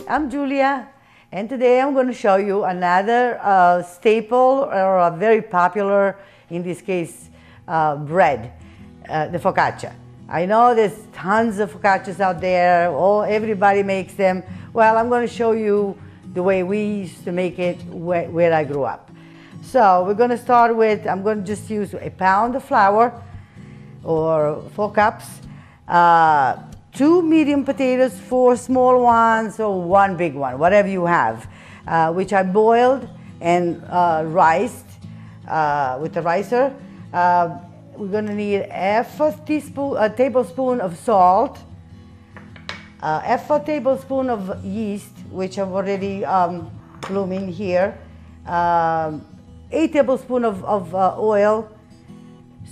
I'm Giulia, and today I'm going to show you another staple or a very popular, in this case, bread, the focaccia. I know there's tons of focaccias out there, everybody makes them. Well, I'm going to show you the way we used to make it where I grew up. So we're going to start with, I'm going to just use a pound of flour or 4 cups, 2 medium potatoes, 4 small ones, or 1 big one, whatever you have, which I boiled and riced with the ricer. We're going to need a tablespoon of salt, half a tablespoon of yeast, which I've already blooming here, 8 tablespoons of oil.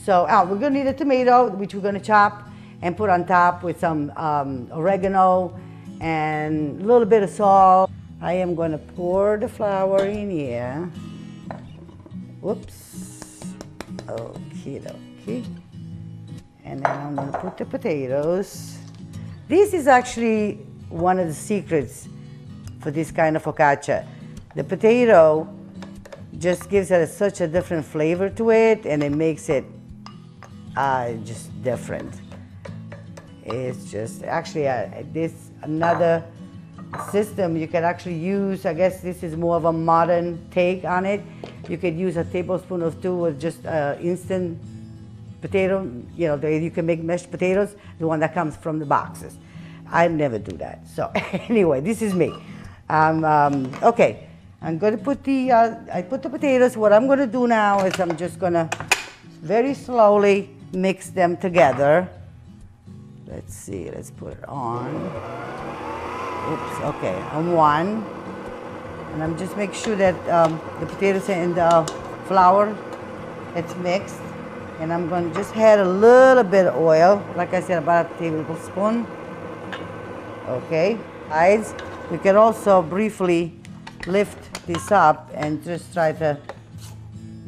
So we're going to need a tomato, which we're going to chop and put on top with some oregano and a little bit of salt. I am going to pour the flour in here. Whoops. Okay. And then I'm going to put the potatoes. This is actually one of the secrets for this kind of focaccia. The potato just gives it such a different flavor to it, and it makes it just different. It's just actually this another system you can actually use. I guess this is more of a modern take on it. You could use a tablespoon or 2 with just instant potato. You know, you can make mashed potatoes, the one that comes from the boxes. I never do that. So anyway, this is me. Okay, I'm going to put I put the potatoes. What I'm going to do now is I'm just going to very slowly mix them together. Let's see, let's put it on. Oops, okay, on 1. And I'm just make sure that the potatoes and the flour, it's mixed. And I'm going to just add a little bit of oil, like I said, about a tablespoon. Okay, guys, we can also briefly lift this up and just try to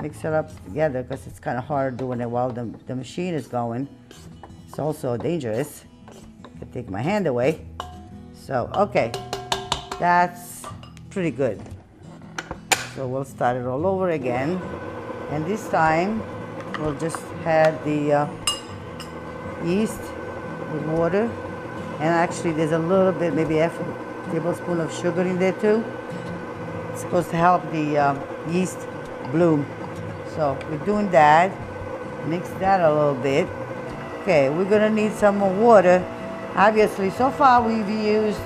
mix it up together, because it's kind of hard doing it while the machine is going. It's also dangerous. I could take my hand away. So, okay, that's pretty good. So we'll start it all over again. And this time, we'll just add the yeast with water. And actually, there's a little bit, maybe half a tablespoon of sugar in there too. It's supposed to help the yeast bloom. So we're doing that. Mix that a little bit. Okay, we're gonna need some more water. Obviously, so far we've used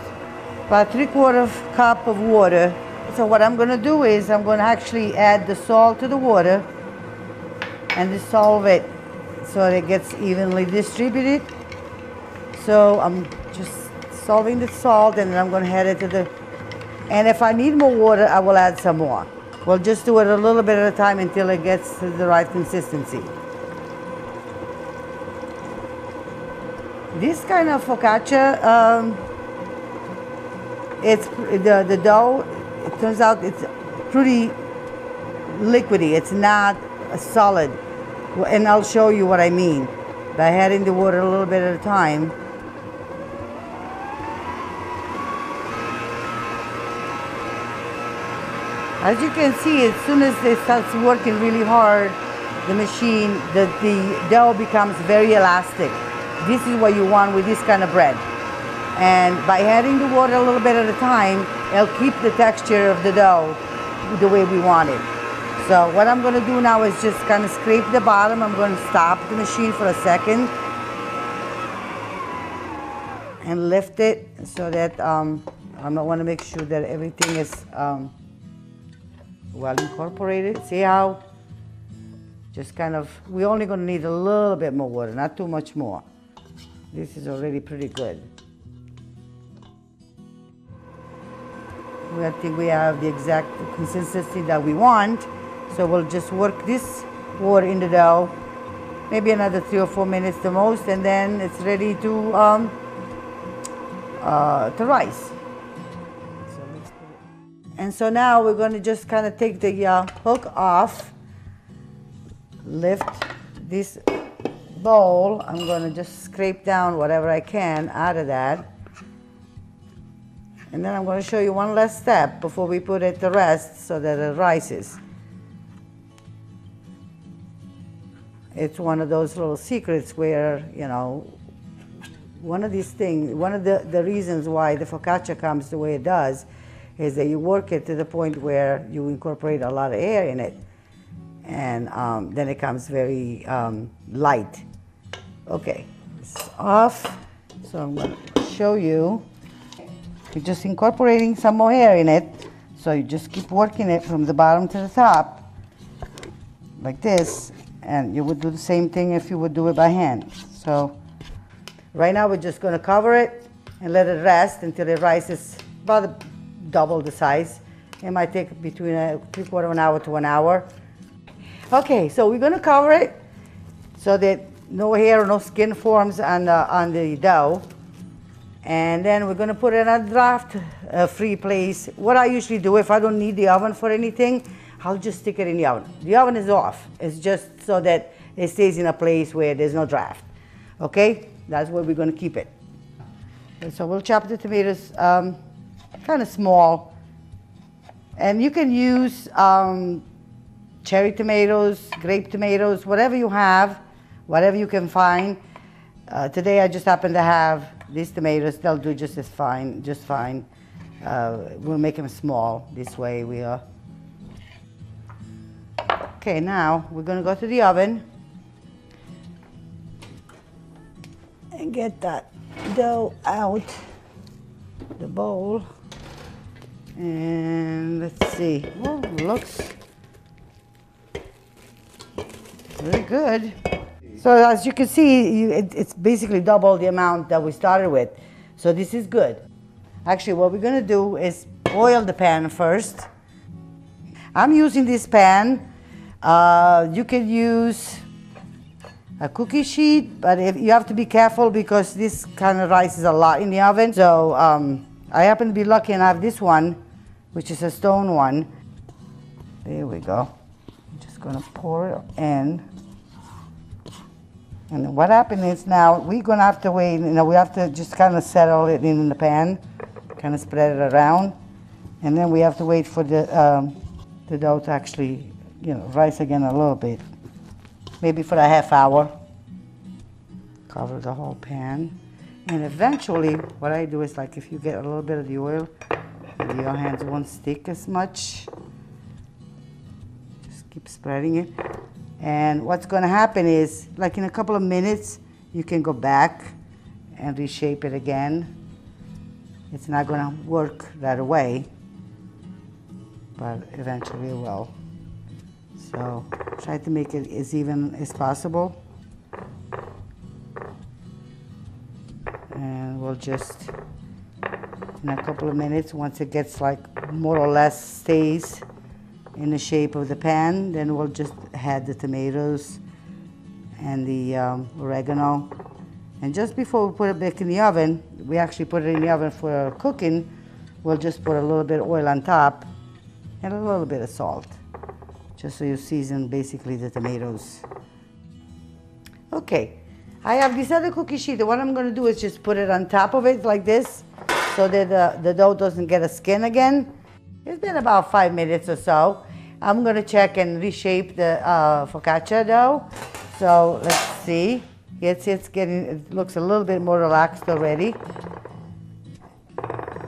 about 3/4 cup of water. So what I'm gonna do is I'm gonna actually add the salt to the water and dissolve it so that it gets evenly distributed. So I'm just dissolving the salt, and then I'm gonna add it to the, and if I need more water, I will add some more. We'll just do it a little bit at a time until it gets to the right consistency. This kind of focaccia, it's the dough, it turns out it's pretty liquidy. It's not a solid. And I'll show you what I mean by adding the water a little bit at a time. As you can see, as soon as it starts working really hard, the machine, the dough becomes very elastic. This is what you want with this kind of bread. And by adding the water a little bit at a time, it'll keep the texture of the dough the way we want it. So what I'm going to do now is just kind of scrape the bottom. I'm going to stop the machine for a second and lift it so that I want to make sure that everything is well incorporated. See how just kind of, we're only going to need a little bit more water, not too much more. This is already pretty good. I think we have the exact consistency that we want. So we'll just work this water in the dough, maybe another 3 or 4 minutes the most, and then it's ready to rise. And so now we're going to just kind of take the hook off, lift this bowl. I'm going to just scrape down whatever I can out of that. And then I'm going to show you one last step before we put it to rest so that it rises. It's one of those little secrets where, you know, one of these things, one of the reasons why the focaccia comes the way it does is that you work it to the point where you incorporate a lot of air in it. And then it comes very light. Okay, it's off. So I'm going to show you. You're just incorporating some more air in it. So you just keep working it from the bottom to the top, like this. And you would do the same thing if you would do it by hand. So right now we're just going to cover it and let it rest until it rises about double the size. It might take between 3/4 of an hour to 1 hour. Okay, so we're going to cover it so that no hair or no skin forms on the dough. And then we're going to put it in a draft-free place. What I usually do, if I don't need the oven for anything, I'll just stick it in the oven. The oven is off. It's just so that it stays in a place where there's no draft. Okay? That's where we're going to keep it. And so we'll chop the tomatoes kind of small. And you can use cherry tomatoes, grape tomatoes, whatever you have, whatever you can find. Today I just happen to have these tomatoes. They'll do just as fine, just fine. We'll make them small. This way we are. Okay, now we're going to go to the oven and get that dough out the bowl. And let's see. Oh, looks really good. So as you can see, it's basically double the amount that we started with. So this is good. Actually, what we're going to do is oil the pan first. I'm using this pan. You can use a cookie sheet, but you have to be careful because this kind of rises a lot in the oven. So I happen to be lucky and have this one, which is a stone one. There we go. I'm just going to pour it in. And what happened is now we're going to have to wait. You know, we have to just kind of settle it in the pan, kind of spread it around, and then we have to wait for the dough to actually, you know, rise again a little bit, maybe for a half hour. Cover the whole pan, and eventually what I do is, like, if you get a little bit of the oil, your hands won't stick as much. Just keep spreading it, and what's going to happen is, like, in a couple of minutes, you can go back and reshape it again. It's not going to work right away, but eventually it will. So try to make it as even as possible. And we'll just, in a couple of minutes, once it gets like more or less stays in the shape of the pan, then we'll just add the tomatoes and the oregano. And just before we put it back in the oven, we actually put it in the oven for cooking, we'll just put a little bit of oil on top and a little bit of salt, just so you season basically the tomatoes. Okay, I have this other cookie sheet. What I'm going to do is just put it on top of it like this, so that the dough doesn't get a skin again. It's been about 5 minutes or so. I'm going to check and reshape the focaccia dough. So let's see. It looks a little bit more relaxed already.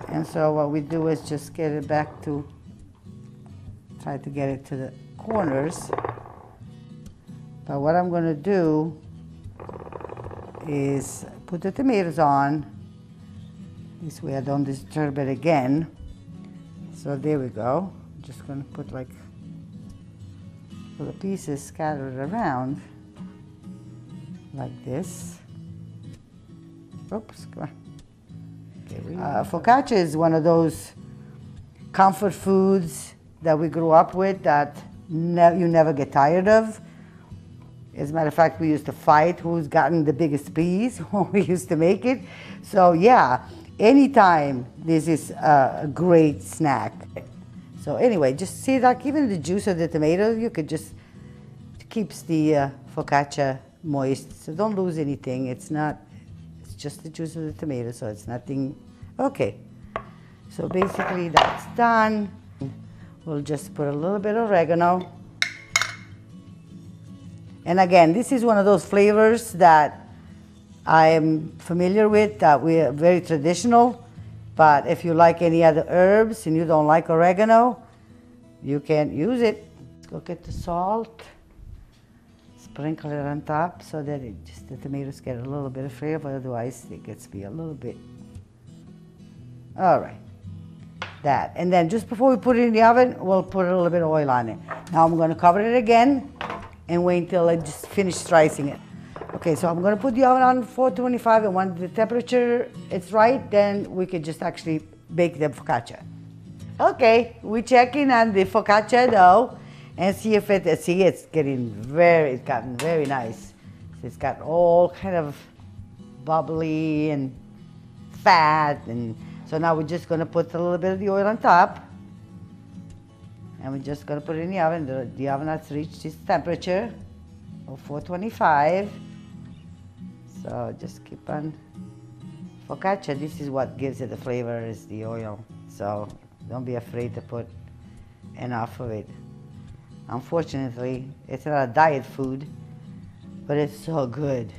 And so what we do is just get it back to, try to get it to the corners. But what I'm going to do is put the tomatoes on. This way I don't disturb it again. So there we go. I'm just going to put like little pieces scattered around like this. Oops, come on. Focaccia is one of those comfort foods that we grew up with that you never get tired of. As a matter of fact, we used to fight who's gotten the biggest piece when we used to make it. So yeah, anytime this is a great snack. So anyway, just see, like, even the juice of the tomato, you could just, it keeps the focaccia moist. So don't lose anything. It's not, it's just the juice of the tomato, so it's nothing. Okay. So basically that's done. We'll just put a little bit of oregano. And again, this is one of those flavors that I'm familiar with, that we are very traditional. But if you like any other herbs and you don't like oregano, you can use it. Let's go get the salt. Sprinkle it on top so that the tomatoes get a little bit of flavor, otherwise it gets to be a little bit. All right, that. And then just before we put it in the oven, we'll put a little bit of oil on it. Now I'm gonna cover it again and wait until I just finish slicing it. Okay, so I'm gonna put the oven on 425, and when the temperature is right, then we can just actually bake the focaccia. Okay, we're checking on the focaccia dough and see if it's gotten very nice. It's got all kind of bubbly and fat, and so now we're just gonna put a little bit of the oil on top, and we're just gonna put it in the oven. The oven has reached its temperature of 425. So just keep on. Focaccia, this is what gives it the flavor, is the oil. So don't be afraid to put enough of it. Unfortunately, it's not a diet food, but it's so good.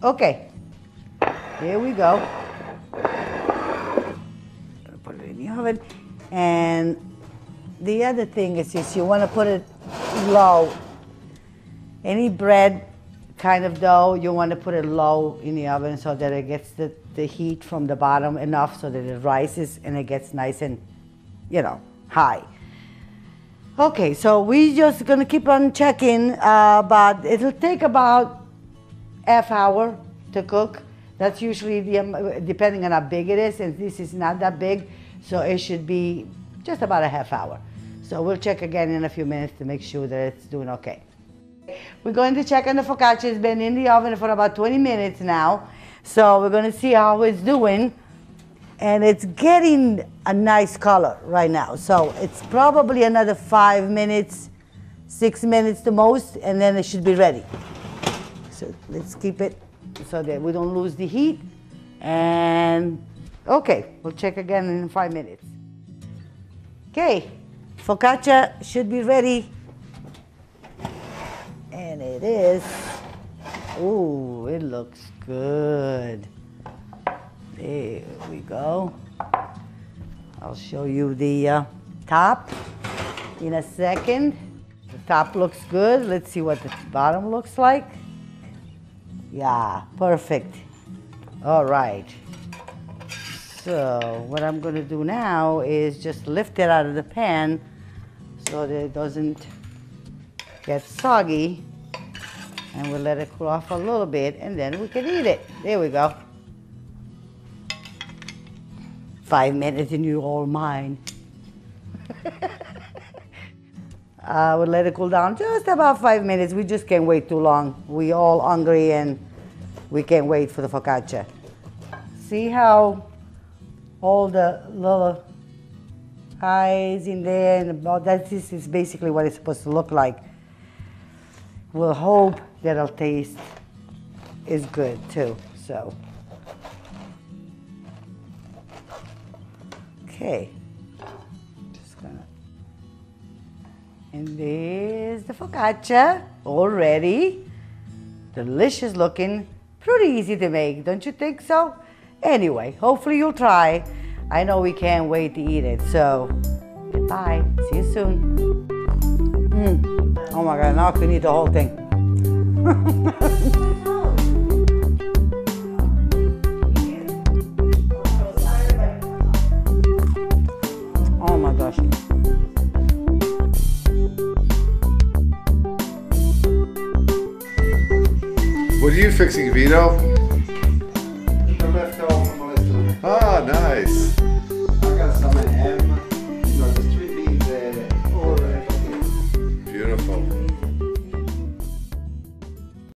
Okay, here we go. Put it in the oven. And the other thing is you want to put it low. Any bread kind of dough, you want to put it low in the oven so that it gets the heat from the bottom enough so that it rises and it gets nice and, high. Okay, so we're just gonna keep on checking, but it'll take about half hour to cook. That's usually depending on how big it is, and this is not that big, so it should be just about a half hour. So we'll check again in a few minutes to make sure that it's doing okay. We're going to check on the focaccia. It's been in the oven for about 20 minutes now, so we're gonna see how it's doing. And it's getting a nice color right now. So it's probably another 5 minutes, 6 minutes the most, and then it should be ready. So let's keep it so that we don't lose the heat. And okay, we'll check again in 5 minutes. Okay, focaccia should be ready. And it is. Ooh, it looks good. There we go. I'll show you the top in a second. The top looks good. Let's see what the bottom looks like. Yeah, perfect. All right. So what I'm going to do now is just lift it out of the pan so that it doesn't get soggy. And we'll let it cool off a little bit, and then we can eat it. There we go. 5 minutes and you're all mine. We'll let it cool down just about 5 minutes. We just can't wait too long. We all hungry and we can't wait for the focaccia. See how all the little eyes in there and about that, this is basically what it's supposed to look like. We'll hope that it'll taste is good too, so. Okay, just gonna, and there's the focaccia, all ready. Delicious looking, pretty easy to make, don't you think so? Anyway, hopefully you'll try. I know we can't wait to eat it, so goodbye, see you soon. Oh my God, now I can eat the whole thing. Oh my gosh. What are you fixing, Vito? The leftover from the last time. Ah, nice.